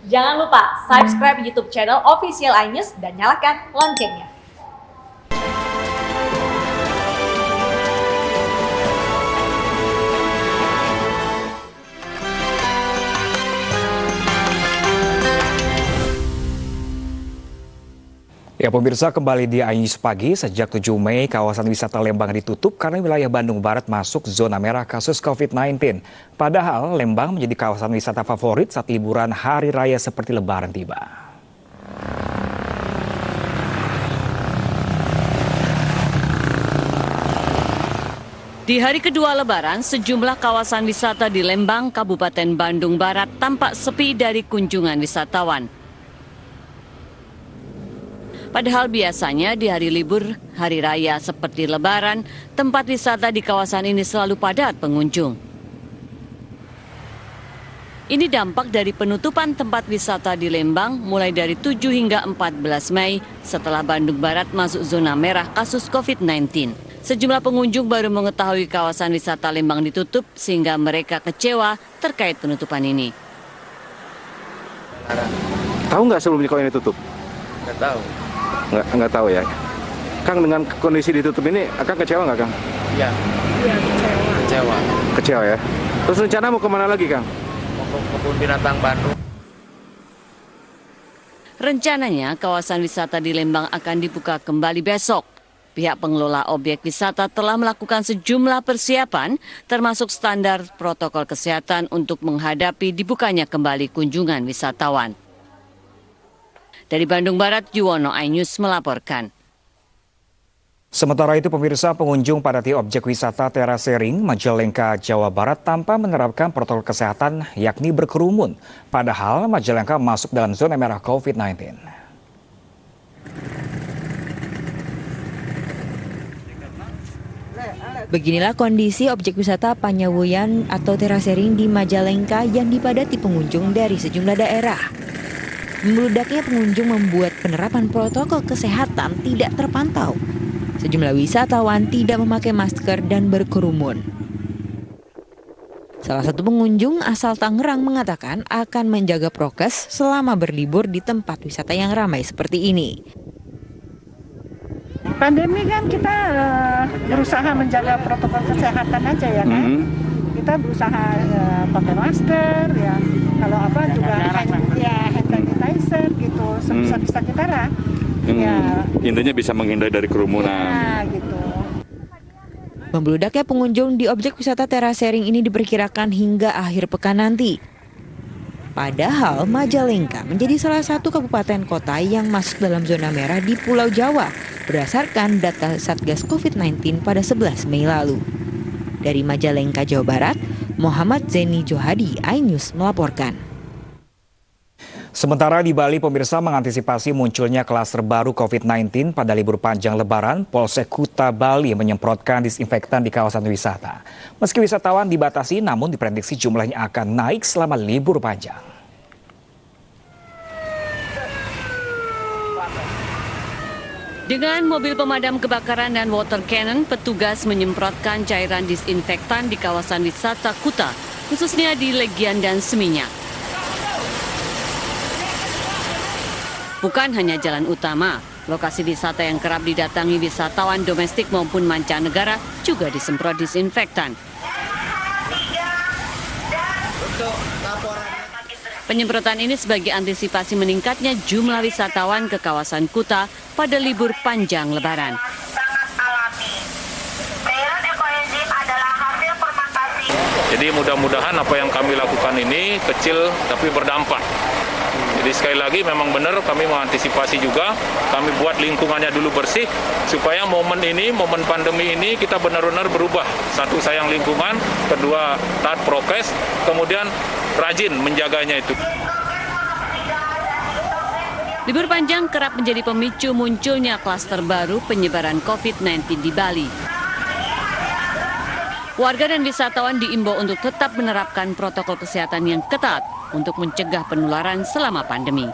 Jangan lupa subscribe YouTube channel Official iNews dan nyalakan loncengnya. Ya pemirsa, kembali di iNews Pagi. Sejak 7 Mei kawasan wisata Lembang ditutup karena wilayah Bandung Barat masuk zona merah kasus COVID-19. Padahal Lembang menjadi kawasan wisata favorit saat liburan hari raya seperti Lebaran tiba. Di hari kedua Lebaran, sejumlah kawasan wisata di Lembang, Kabupaten Bandung Barat tampak sepi dari kunjungan wisatawan. Padahal biasanya di hari libur, hari raya seperti Lebaran, tempat wisata di kawasan ini selalu padat pengunjung. Ini dampak dari penutupan tempat wisata di Lembang mulai dari 7 hingga 14 Mei setelah Bandung Barat masuk zona merah kasus COVID-19. Sejumlah pengunjung baru mengetahui kawasan wisata Lembang ditutup sehingga mereka kecewa terkait penutupan ini. Tahu nggak sebelumnya kalau ini tutup? Nggak tahu. Nggak tahu ya. Kang, dengan kondisi ditutup ini, Kang kecewa nggak, Kang? Iya. Iya, kecewa. Kecewa ya. Terus rencana mau kemana lagi, Kang? Mau ke kebun binatang Bandung. Rencananya kawasan wisata di Lembang akan dibuka kembali besok. Pihak pengelola objek wisata telah melakukan sejumlah persiapan termasuk standar protokol kesehatan untuk menghadapi dibukanya kembali kunjungan wisatawan. Dari Bandung Barat, Yuwono, iNews melaporkan. Sementara itu pemirsa, pengunjung padati objek wisata Terasering, Majalengka, Jawa Barat tanpa menerapkan protokol kesehatan yakni berkerumun. Padahal Majalengka masuk dalam zona merah COVID-19. Beginilah kondisi objek wisata Panyawuyan atau Terasering di Majalengka yang dipadati pengunjung dari sejumlah daerah. Membludaknya pengunjung membuat penerapan protokol kesehatan tidak terpantau. Sejumlah wisatawan tidak memakai masker dan berkerumun. Salah satu pengunjung asal Tangerang mengatakan akan menjaga prokes selama berlibur di tempat wisata yang ramai seperti ini. Pandemi kan kita berusaha menjaga protokol kesehatan aja ya kan. Kita berusaha pakai masker ya. Kalau apa juga hand sanitizer gitu. Sebisa kita lah. Ya. Intinya bisa menghindari dari kerumunan. Ya, gitu. Membludaknya pengunjung di objek wisata Terasering ini diperkirakan hingga akhir pekan nanti. Padahal Majalengka menjadi salah satu kabupaten kota yang masuk dalam zona merah di Pulau Jawa berdasarkan data Satgas COVID-19 pada 11 Mei lalu. Dari Majalengka, Jawa Barat, Muhammad Zeni Johadi, iNews melaporkan. Sementara di Bali, pemirsa, mengantisipasi munculnya klaster baru COVID-19 pada libur panjang Lebaran, Polsek Kuta Bali menyemprotkan disinfektan di kawasan wisata. Meski wisatawan dibatasi, namun diprediksi jumlahnya akan naik selama libur panjang. Dengan mobil pemadam kebakaran dan water cannon, petugas menyemprotkan cairan disinfektan di kawasan wisata Kuta, khususnya di Legian dan Seminyak. Bukan hanya jalan utama, lokasi wisata yang kerap didatangi wisatawan domestik maupun mancanegara juga disemprot disinfektan. Penyemprotan ini sebagai antisipasi meningkatnya jumlah wisatawan ke kawasan Kuta pada libur panjang Lebaran. Jadi mudah-mudahan apa yang kami lakukan ini kecil tapi berdampak. Jadi sekali lagi memang benar kami mengantisipasi juga, kami buat lingkungannya dulu bersih supaya momen ini, momen pandemi ini kita benar-benar berubah. Satu, sayang lingkungan, kedua taat prokes, kemudian rajin menjaganya itu. Libur panjang kerap menjadi pemicu munculnya klaster baru penyebaran COVID-19 di Bali. Warga dan wisatawan diimbau untuk tetap menerapkan protokol kesehatan yang ketat untuk mencegah penularan selama pandemi.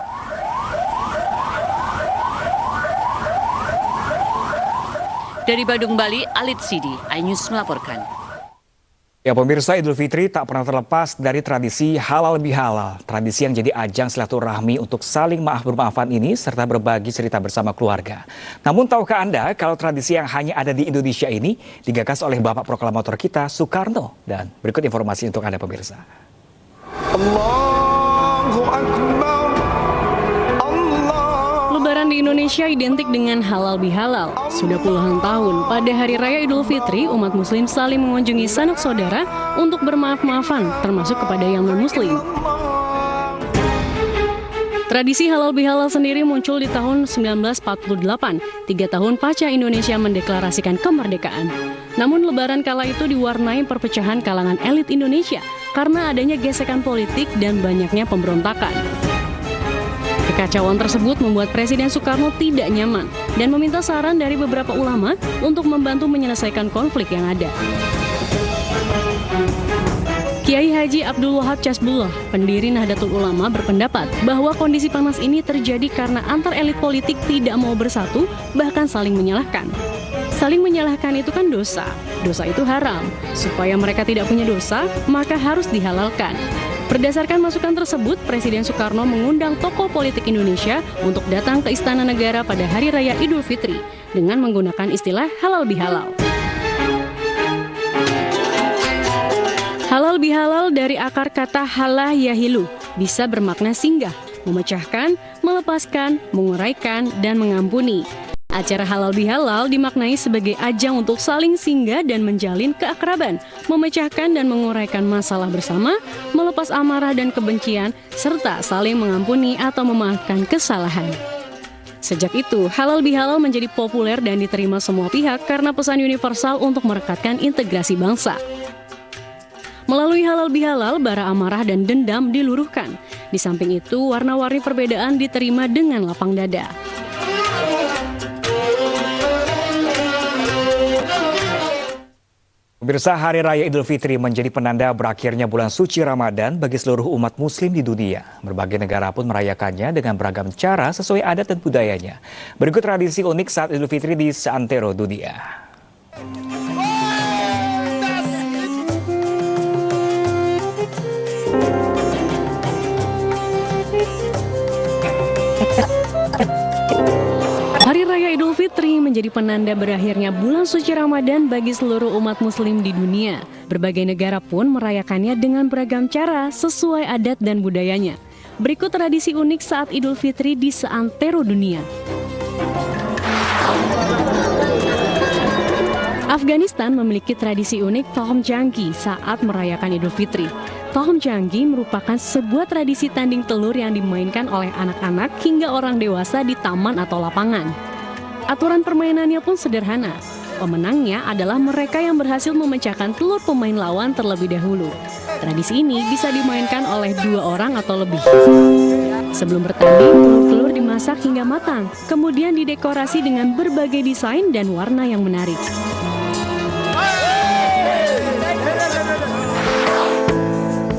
Dari Bandung, Bali, Alit Sidi, iNews melaporkan. Ya pemirsa, Idul Fitri tak pernah terlepas dari tradisi halal bihalal. Tradisi yang jadi ajang silaturahmi untuk saling maaf-bermaafan ini serta berbagi cerita bersama keluarga. Namun tahukah Anda kalau tradisi yang hanya ada di Indonesia ini digagas oleh Bapak Proklamator kita Soekarno? Dan berikut informasi untuk Anda pemirsa. Allahu Akbar. Lebaran di Indonesia identik dengan halal bihalal. Sudah puluhan tahun, pada Hari Raya Idul Fitri, umat muslim saling mengunjungi sanak saudara untuk bermaaf-maafan, termasuk kepada yang non-muslim. Tradisi halal bihalal sendiri muncul di tahun 1948, 3 tahun pasca Indonesia mendeklarasikan kemerdekaan. Namun lebaran kala itu diwarnai perpecahan kalangan elit Indonesia karena adanya gesekan politik dan banyaknya pemberontakan. Kekacauan tersebut membuat Presiden Soekarno tidak nyaman dan meminta saran dari beberapa ulama untuk membantu menyelesaikan konflik yang ada. Kiai Haji Abdul Wahab Casbullah, pendiri Nahdlatul Ulama, berpendapat bahwa kondisi panas ini terjadi karena antar elit politik tidak mau bersatu, bahkan saling menyalahkan. Saling menyalahkan itu kan dosa. Dosa itu haram. Supaya mereka tidak punya dosa, maka harus dihalalkan. Berdasarkan masukan tersebut, Presiden Soekarno mengundang tokoh politik Indonesia untuk datang ke Istana Negara pada Hari Raya Idul Fitri dengan menggunakan istilah halal bihalal. Halal bihalal dari akar kata halah yahilu, bisa bermakna singgah, memecahkan, melepaskan, menguraikan, dan mengampuni. Acara halal bihalal dimaknai sebagai ajang untuk saling singgah dan menjalin keakraban, memecahkan dan menguraikan masalah bersama, melepas amarah dan kebencian, serta saling mengampuni atau memaafkan kesalahan. Sejak itu, halal bihalal menjadi populer dan diterima semua pihak karena pesan universal untuk merekatkan integrasi bangsa. Melalui halal bihalal, bara amarah dan dendam diluruhkan. Di samping itu, warna-warni perbedaan diterima dengan lapang dada. Pemirsa, Hari Raya Idul Fitri menjadi penanda berakhirnya bulan suci Ramadan bagi seluruh umat muslim di dunia. Berbagai negara pun merayakannya dengan beragam cara sesuai adat dan budayanya. Berikut tradisi unik saat Idul Fitri di seantero dunia. Hari Raya Idul Fitri menjadi penanda berakhirnya bulan suci Ramadan bagi seluruh umat muslim di dunia. Berbagai negara pun merayakannya dengan beragam cara sesuai adat dan budayanya. Berikut tradisi unik saat Idul Fitri di seantero dunia. Afghanistan memiliki tradisi unik Tahom Janggi saat merayakan Idul Fitri. Tahom Janggi merupakan sebuah tradisi tanding telur yang dimainkan oleh anak-anak hingga orang dewasa di taman atau lapangan. Aturan permainannya pun sederhana. Pemenangnya adalah mereka yang berhasil memecahkan telur pemain lawan terlebih dahulu. Tradisi ini bisa dimainkan oleh 2 orang atau lebih. Sebelum bertanding, telur-telur dimasak hingga matang, kemudian didekorasi dengan berbagai desain dan warna yang menarik.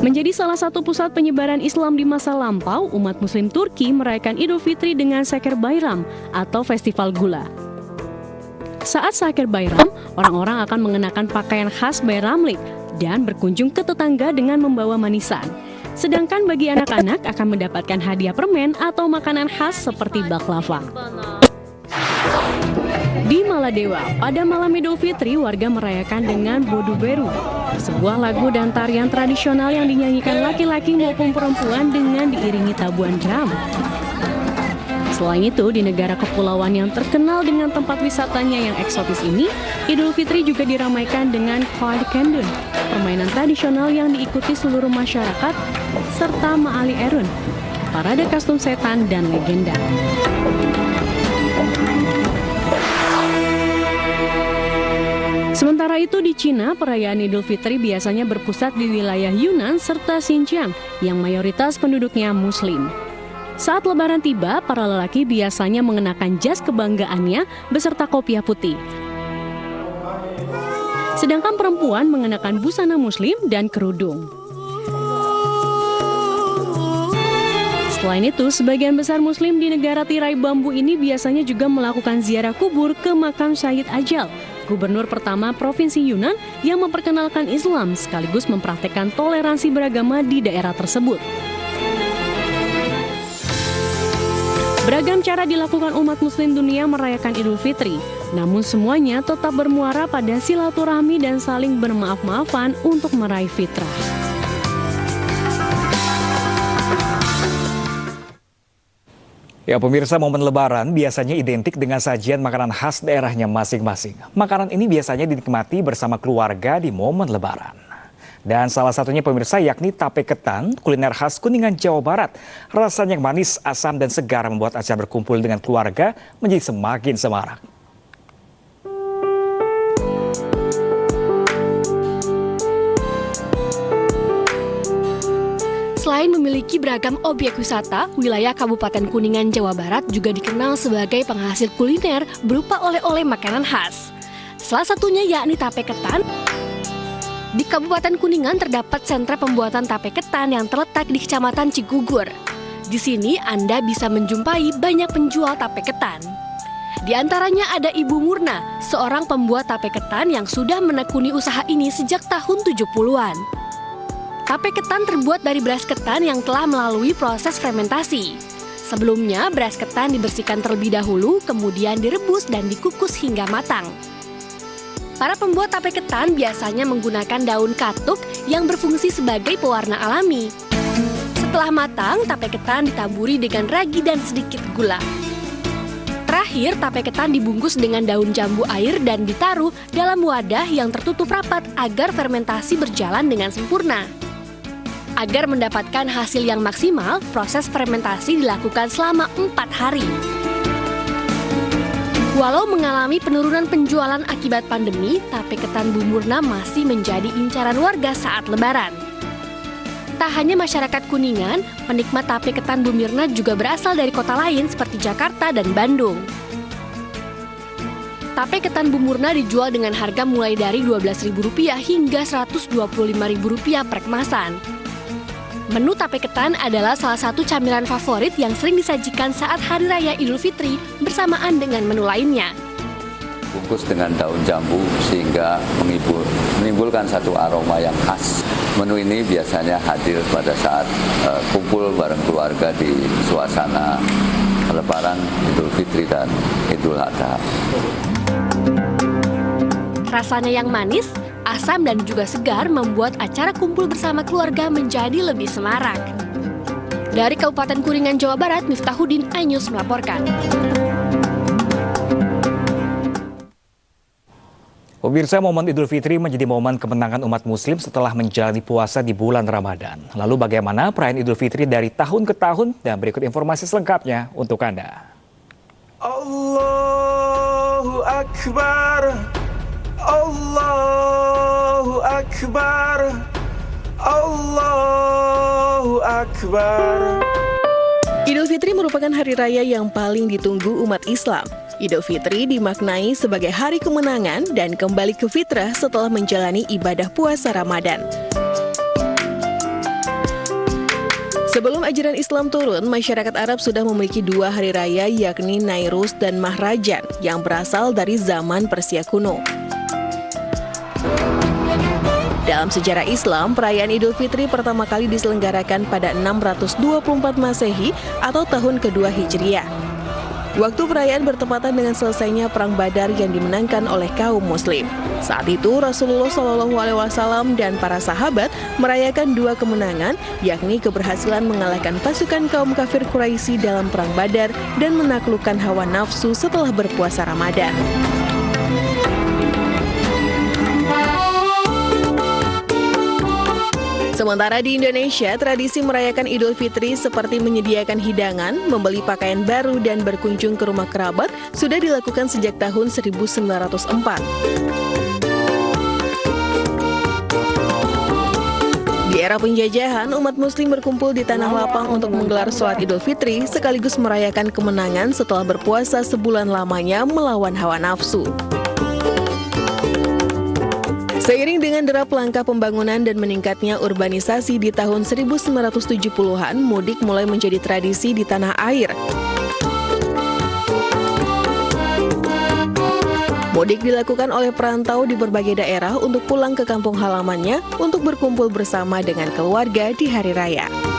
Menjadi salah satu pusat penyebaran Islam di masa lampau, umat muslim Turki merayakan Idul Fitri dengan Şeker Bayram atau festival gula. Saat Şeker Bayram, orang-orang akan mengenakan pakaian khas Bayramlik dan berkunjung ke tetangga dengan membawa manisan. Sedangkan bagi anak-anak akan mendapatkan hadiah permen atau makanan khas seperti baklava. Di Maladewa, pada malam Idul Fitri, warga merayakan dengan Bodu Beru, sebuah lagu dan tarian tradisional yang dinyanyikan laki-laki maupun perempuan dengan diiringi tabuhan drum. Selain itu, di negara kepulauan yang terkenal dengan tempat wisatanya yang eksotis ini, Idul Fitri juga diramaikan dengan Kard Kendun, permainan tradisional yang diikuti seluruh masyarakat, serta Ma'ali Erun, parade kostum setan dan legenda. Sementara itu di Cina, perayaan Idul Fitri biasanya berpusat di wilayah Yunnan serta Xinjiang yang mayoritas penduduknya Muslim. Saat Lebaran tiba, para lelaki biasanya mengenakan jas kebanggaannya beserta kopiah putih. Sedangkan perempuan mengenakan busana Muslim dan kerudung. Selain itu, sebagian besar Muslim di negara tirai bambu ini biasanya juga melakukan ziarah kubur ke makam Syahid Ajal, gubernur pertama Provinsi Yunnan yang memperkenalkan Islam sekaligus mempraktekkan toleransi beragama di daerah tersebut. Beragam cara dilakukan umat muslim dunia merayakan Idul Fitri, namun semuanya tetap bermuara pada silaturahmi dan saling bermaaf-maafan untuk meraih fitrah. Ya pemirsa, momen Lebaran biasanya identik dengan sajian makanan khas daerahnya masing-masing. Makanan ini biasanya dinikmati bersama keluarga di momen Lebaran. Dan salah satunya pemirsa yakni tape ketan, kuliner khas Kuningan, Jawa Barat. Rasanya yang manis, asam, dan segar membuat acara berkumpul dengan keluarga menjadi semakin semarak. Selain memiliki beragam objek wisata, wilayah Kabupaten Kuningan, Jawa Barat juga dikenal sebagai penghasil kuliner berupa oleh-oleh makanan khas. Salah satunya yakni tape ketan. Di Kabupaten Kuningan terdapat sentra pembuatan tape ketan yang terletak di Kecamatan Cigugur. Di sini Anda bisa menjumpai banyak penjual tape ketan. Di antaranya ada Ibu Murna, seorang pembuat tape ketan yang sudah menekuni usaha ini sejak tahun 70-an. Tape ketan terbuat dari beras ketan yang telah melalui proses fermentasi. Sebelumnya, beras ketan dibersihkan terlebih dahulu, kemudian direbus dan dikukus hingga matang. Para pembuat tape ketan biasanya menggunakan daun katuk yang berfungsi sebagai pewarna alami. Setelah matang, tape ketan ditaburi dengan ragi dan sedikit gula. Terakhir, tape ketan dibungkus dengan daun jambu air dan ditaruh dalam wadah yang tertutup rapat agar fermentasi berjalan dengan sempurna. Agar mendapatkan hasil yang maksimal, proses fermentasi dilakukan selama 4 hari. Walau mengalami penurunan penjualan akibat pandemi, tape ketan Bu Murna masih menjadi incaran warga saat Lebaran. Tak hanya masyarakat Kuningan, penikmat tape ketan Bu Murna juga berasal dari kota lain seperti Jakarta dan Bandung. Tape ketan Bu Murna dijual dengan harga mulai dari Rp12.000 hingga Rp125.000 per kemasan. Menu tape ketan adalah salah satu camilan favorit yang sering disajikan saat Hari Raya Idul Fitri bersamaan dengan menu lainnya. Bungkus dengan daun jambu sehingga menimbulkan satu aroma yang khas. Menu ini biasanya hadir pada saat kumpul bareng keluarga di suasana Lebaran, Idul Fitri, dan Idul Adha. Rasanya yang manis, asam dan juga segar membuat acara kumpul bersama keluarga menjadi lebih semarak. Dari Kabupaten Kuningan, Jawa Barat, Miftahuddin, iNews melaporkan. Pemirsa, momen Idul Fitri menjadi momen kemenangan umat muslim setelah menjalani puasa di bulan Ramadan. Lalu bagaimana perayaan Idul Fitri dari tahun ke tahun? Dan berikut informasi selengkapnya untuk Anda. Allahu Akbar. Allahu Akbar, Allahu Akbar. Idul Fitri merupakan hari raya yang paling ditunggu umat Islam. Idul Fitri dimaknai sebagai hari kemenangan dan kembali ke fitrah setelah menjalani ibadah puasa Ramadan. Sebelum ajaran Islam turun, masyarakat Arab sudah memiliki 2 hari raya yakni Nairuz dan Mahrajan yang berasal dari zaman Persia kuno. Dalam sejarah Islam, perayaan Idul Fitri pertama kali diselenggarakan pada 624 Masehi atau tahun kedua Hijriah. Waktu perayaan bertepatan dengan selesainya Perang Badar yang dimenangkan oleh kaum Muslim. Saat itu Rasulullah SAW dan para sahabat merayakan 2 kemenangan, yakni keberhasilan mengalahkan pasukan kaum kafir Quraisy dalam Perang Badar dan menaklukkan hawa nafsu setelah berpuasa Ramadan. Sementara di Indonesia, tradisi merayakan Idul Fitri seperti menyediakan hidangan, membeli pakaian baru, dan berkunjung ke rumah kerabat sudah dilakukan sejak tahun 1904. Di era penjajahan, umat muslim berkumpul di Tanah Lapang untuk menggelar sholat Idul Fitri sekaligus merayakan kemenangan setelah berpuasa sebulan lamanya melawan hawa nafsu. Seiring dengan derap langkah pembangunan dan meningkatnya urbanisasi di tahun 1970-an, mudik mulai menjadi tradisi di tanah air. Mudik dilakukan oleh perantau di berbagai daerah untuk pulang ke kampung halamannya untuk berkumpul bersama dengan keluarga di hari raya.